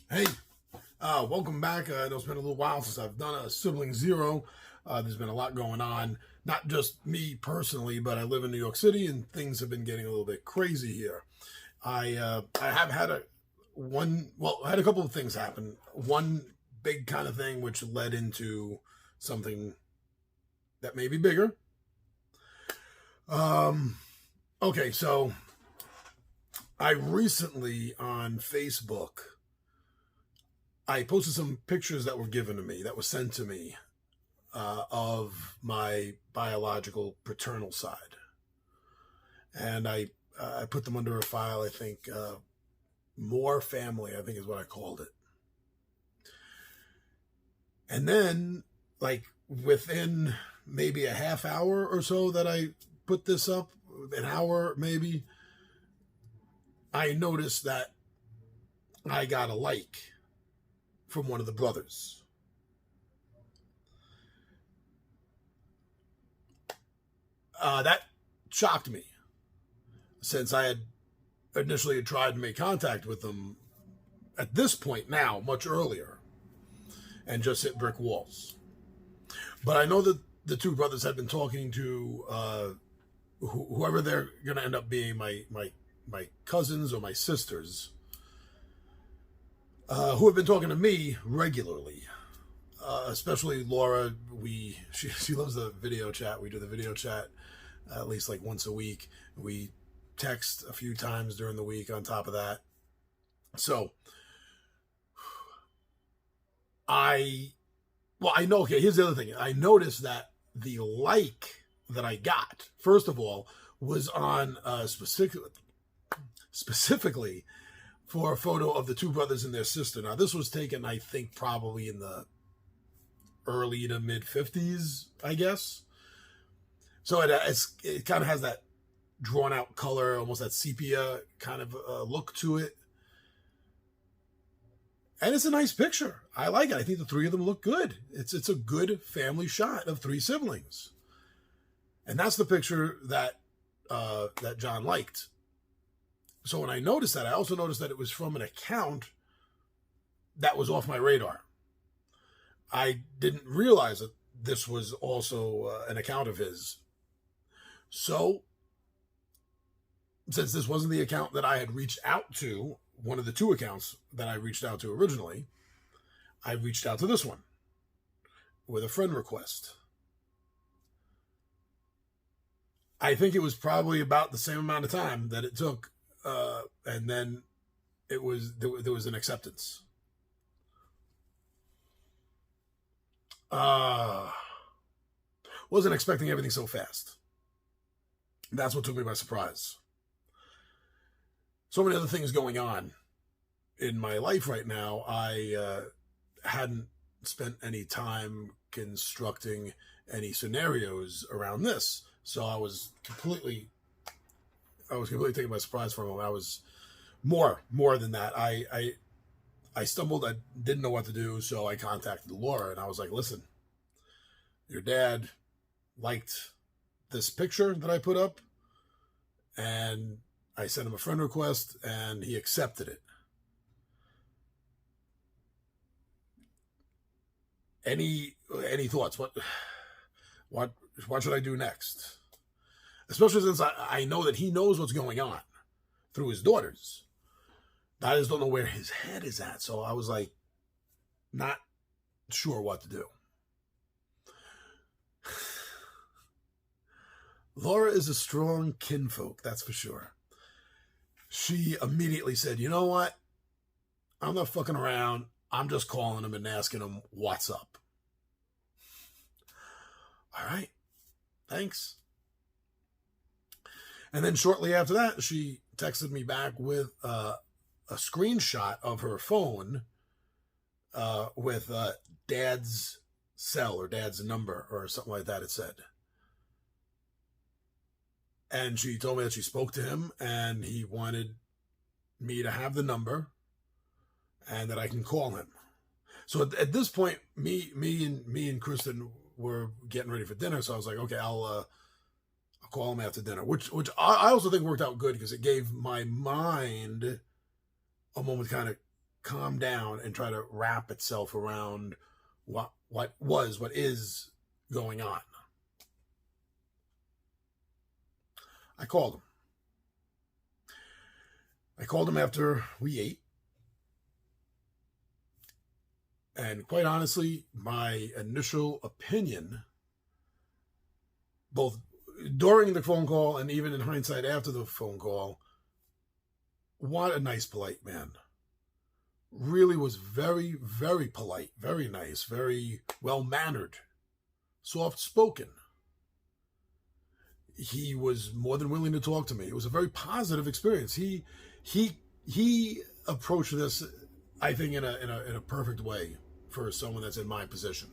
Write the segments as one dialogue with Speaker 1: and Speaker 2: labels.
Speaker 1: Hey, welcome back. I know it's been a little while since I've done a Sibling Zero. There's been a lot going on, not just me personally, but I live in New York City and things have been getting a little bit crazy here. I have had I had a couple of things happen. One big kind of thing which led into something that may be bigger. Um, okay, so I recently on Facebook I posted some pictures that were given to me, that were sent to me, of my biological paternal side, and I put them under a file. I think more family. I think is what I called it. And then, like within maybe a half hour or so that I put this up, an hour maybe, I noticed that I got a like from one of the brothers. That shocked me since I had initially tried to make contact with them at this point now, much earlier, and just hit brick walls. But I know that the two brothers had been talking to whoever they're going to end up being, my cousins or my sisters, who have been talking to me regularly. Especially Laura, she loves the video chat. We do the video chat at least like once a week. We text a few times during the week on top of that. So I know. Okay, here's the other thing. I noticed that the like that I got, first of all, was on specifically for a photo of the two brothers and their sister. Now, this was taken, I think, probably in the early to mid 50s, I guess. So it kind of has that drawn out color, almost that sepia kind of look to it. And it's a nice picture. I like it. I think the three of them look good. It's a good family shot of three siblings. And that's the picture that that John liked. So when I noticed that, I also noticed that it was from an account that was off my radar. I didn't realize that this was also an account of his. So, since this wasn't the account that I had reached out to, one of the two accounts that I reached out to originally, I reached out to this one with a friend request. I think it was probably about the same amount of time that it took, and then there was an acceptance. Wasn't expecting everything so fast. That's what took me by surprise. So many other things going on in my life right now. I hadn't spent any time constructing any scenarios around this, so I was completely taken by surprise for a moment. I was more than that. I stumbled. I didn't know what to do, so I contacted Laura, and I was like, "Listen, your dad liked this picture that I put up, and I sent him a friend request, and he accepted it. Any thoughts? What should I do next? Especially since I know that he knows what's going on through his daughters. I just don't know where his head is at. So I was like, not sure what to do. Laura is a strong kinfolk, that's for sure. She immediately said, you know what? I'm not fucking around. I'm just calling him and asking him what's up. All right. Thanks. And then shortly after that, she texted me back with a screenshot of her phone with dad's cell or dad's number or something like that, it said. And she told me that she spoke to him and he wanted me to have the number and that I can call him. So at this point, me and Kristen were getting ready for dinner. So I was like, okay, I'll call him after dinner, which I also think worked out good because it gave my mind a moment to kind of calm down and try to wrap itself around what is going on. I called him. I called him after we ate. And quite honestly, my initial opinion, both during the phone call and even in hindsight after the phone call, what a nice, polite man. Really was very, very polite, very nice, very well-mannered, soft-spoken. He was more than willing to talk to me. It was a very positive experience. He approached this, I think, in a perfect way for someone that's in my position.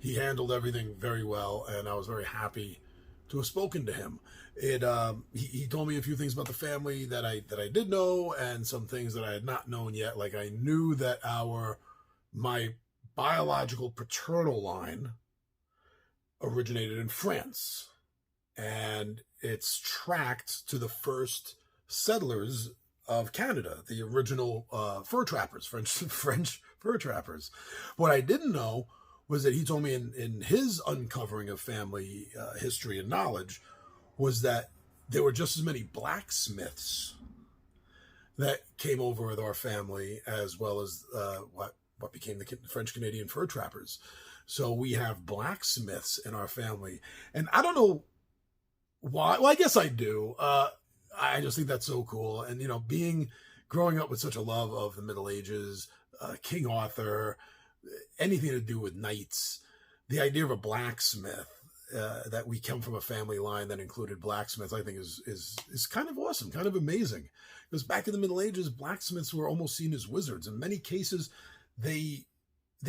Speaker 1: He handled everything very well, and I was very happy to have spoken to him. He told me a few things about the family that I did know, and some things that I had not known yet. Like, I knew that my biological paternal line originated in France, and it's tracked to the first settlers of Canada, the original fur trappers, French fur trappers. What I didn't know was that he told me in his uncovering of family history and knowledge was that there were just as many blacksmiths that came over with our family as well as what became the French Canadian fur trappers. So we have blacksmiths in our family. And I don't know why. Well, I guess I do. I just think that's so cool. And, growing up with such a love of the Middle Ages, King Arthur, anything to do with knights, the idea of a blacksmith, that we come from a family line that included blacksmiths, I think is kind of awesome, kind of amazing. Because back in the Middle Ages, blacksmiths were almost seen as wizards. In many cases, they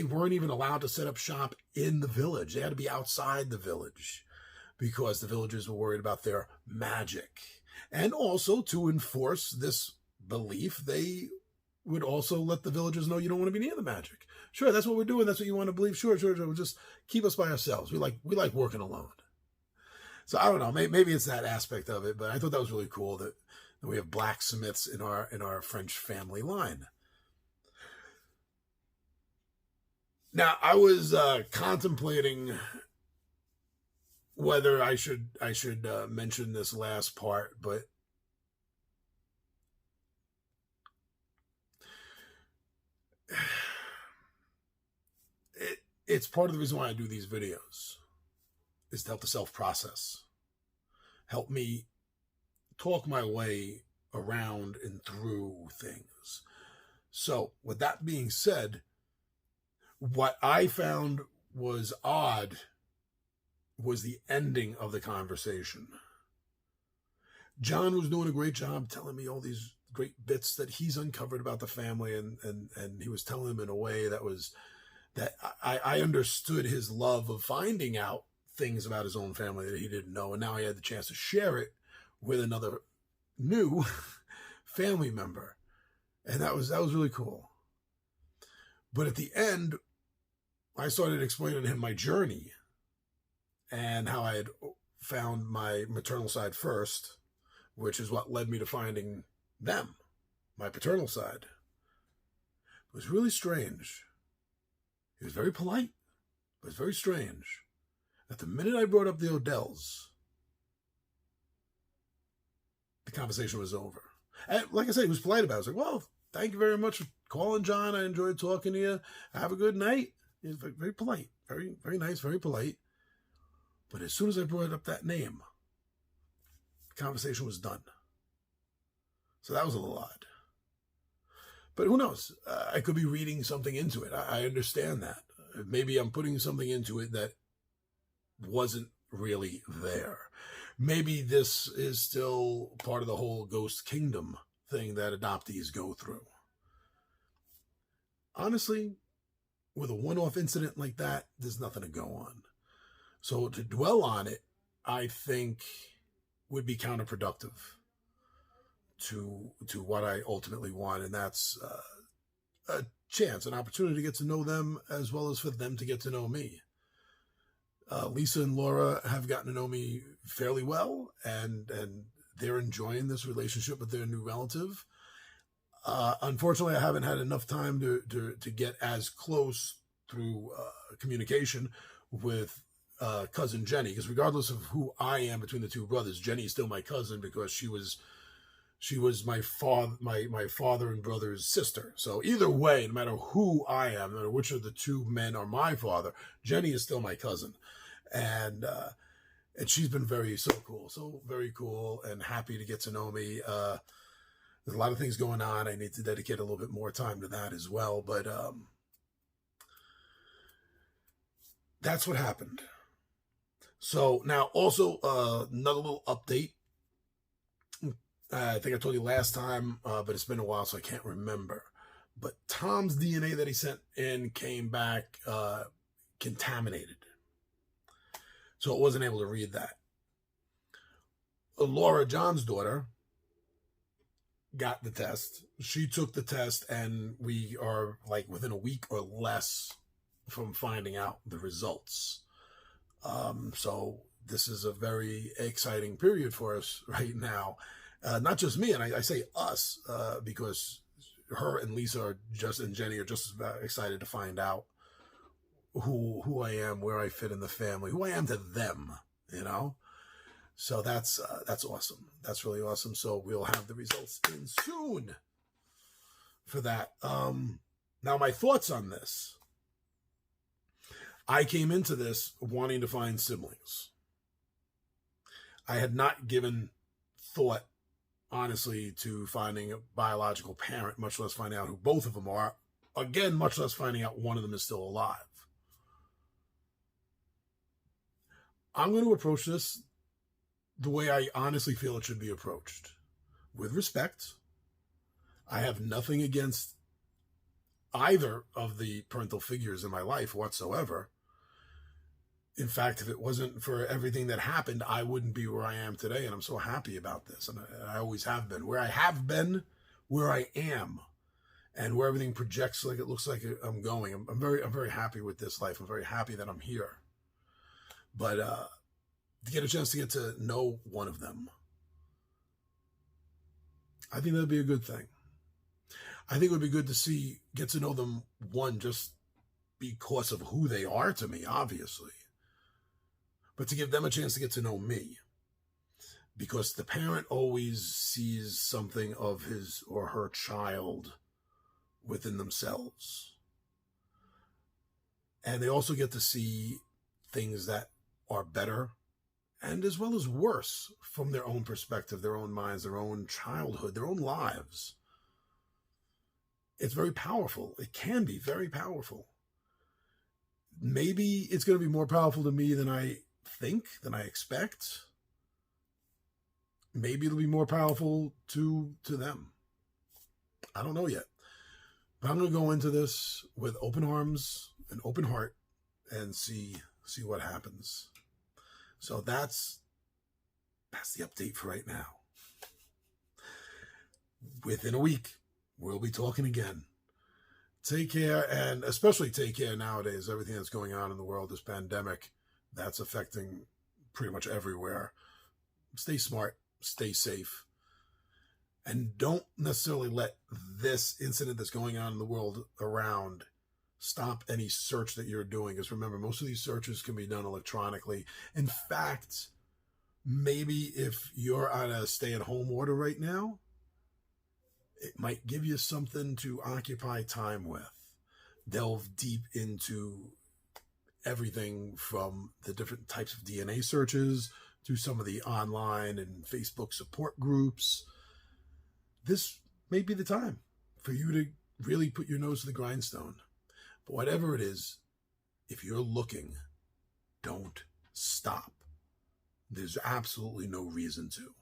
Speaker 1: weren't even allowed to set up shop in the village. They had to be outside the village because the villagers were worried about their magic. And also to enforce this belief, they would also let the villagers know you don't want to be near the magic. Sure, that's what we're doing. That's what you want to believe. Sure. We'll just keep us by ourselves. We like working alone. So I don't know. Maybe it's that aspect of it, but I thought that was really cool that we have blacksmiths in our French family line. Now, I was contemplating whether I should mention this last part, but it's part of the reason why I do these videos, is to help the self-process, help me talk my way around and through things. So with that being said, what I found was odd was the ending of the conversation. John was doing a great job telling me all these great bits that he's uncovered about the family, and he was telling them in a way that I understood his love of finding out things about his own family that he didn't know, and now he had the chance to share it with another new family member, and that was really cool. But at the end, I started explaining to him my journey and how I had found my maternal side first, which is what led me to finding them, my paternal side. It was really strange. He was very polite, but it was very strange. At the minute I brought up the Odells, the conversation was over. And like I said, he was polite about it. I was like, well, thank you very much for calling, John. I enjoyed talking to you. Have a good night. He was very polite, very, very nice, very polite. But as soon as I brought up that name, the conversation was done. So that was a little odd. But who knows? I could be reading something into it. I understand that. Maybe I'm putting something into it that wasn't really there. Maybe this is still part of the whole ghost kingdom thing that adoptees go through. Honestly, with a one-off incident like that, there's nothing to go on. So to dwell on it, I think, would be counterproductive to what I ultimately want, and that's a chance, an opportunity to get to know them as well as for them to get to know me. Lisa and Laura have gotten to know me fairly well, and they're enjoying this relationship with their new relative. Unfortunately, I haven't had enough time to get as close through communication with cousin Jenny, because regardless of who I am between the two brothers, Jenny is still my cousin because she was my father and brother's sister. So either way, no matter who I am, no matter which of the two men are my father, Jenny is still my cousin, and she's been so very cool, and happy to get to know me. There's a lot of things going on. I need to dedicate a little bit more time to that as well, but that's what happened. So now also another little update. I think I told you last time, but it's been a while, so I can't remember. But Tom's DNA that he sent in came back contaminated. So it wasn't able to read that. Laura, John's daughter, got the test. She took the test, and we are like within a week or less from finding out the results. So this is a very exciting period for us right now. Not just me, and I say us because her and Lisa and Jenny are just excited to find out who I am, where I fit in the family, who I am to them, So that's awesome. That's really awesome. So we'll have the results in soon for that. Now my thoughts on this. I came into this wanting to find siblings. I had not given thought, honestly, to finding a biological parent, much less finding out who both of them are. Again, much less finding out one of them is still alive. I'm going to approach this the way I honestly feel it should be approached. With respect. I have nothing against either of the parental figures in my life whatsoever. In fact, if it wasn't for everything that happened, I wouldn't be where I am today, and I'm so happy about this, and I always have been. Where I have been, where I am, and where everything projects like it looks like I'm going. I'm very happy with this life. I'm very happy that I'm here. But to get a chance to get to know one of them, I think that'd be a good thing. I think it would be good to get to know them, one, just because of who they are to me, obviously. But to give them a chance to get to know me. Because the parent always sees something of his or her child within themselves. And they also get to see things that are better and as well as worse from their own perspective, their own minds, their own childhood, their own lives. It's very powerful. It can be very powerful. Maybe it's going to be more powerful to me than I think, than I expect. Maybe it'll be more powerful to them. I don't know yet. But I'm going to go into this with open arms and open heart and see what happens. So that's the update for right now. Within a week, we'll be talking again. Take care, and especially take care nowadays. Everything that's going on in the world, this pandemic, that's affecting pretty much everywhere. Stay smart, stay safe, and don't necessarily let this incident that's going on in the world around stop any search that you're doing. Because remember, most of these searches can be done electronically. In fact, maybe if you're on a stay-at-home order right now, it might give you something to occupy time with. Delve deep into everything from the different types of DNA searches to some of the online and Facebook support groups. This may be the time for you to really put your nose to the grindstone. But whatever it is, if you're looking, don't stop. There's absolutely no reason to.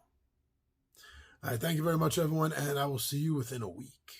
Speaker 1: All right, thank you very much, everyone, and I will see you within a week.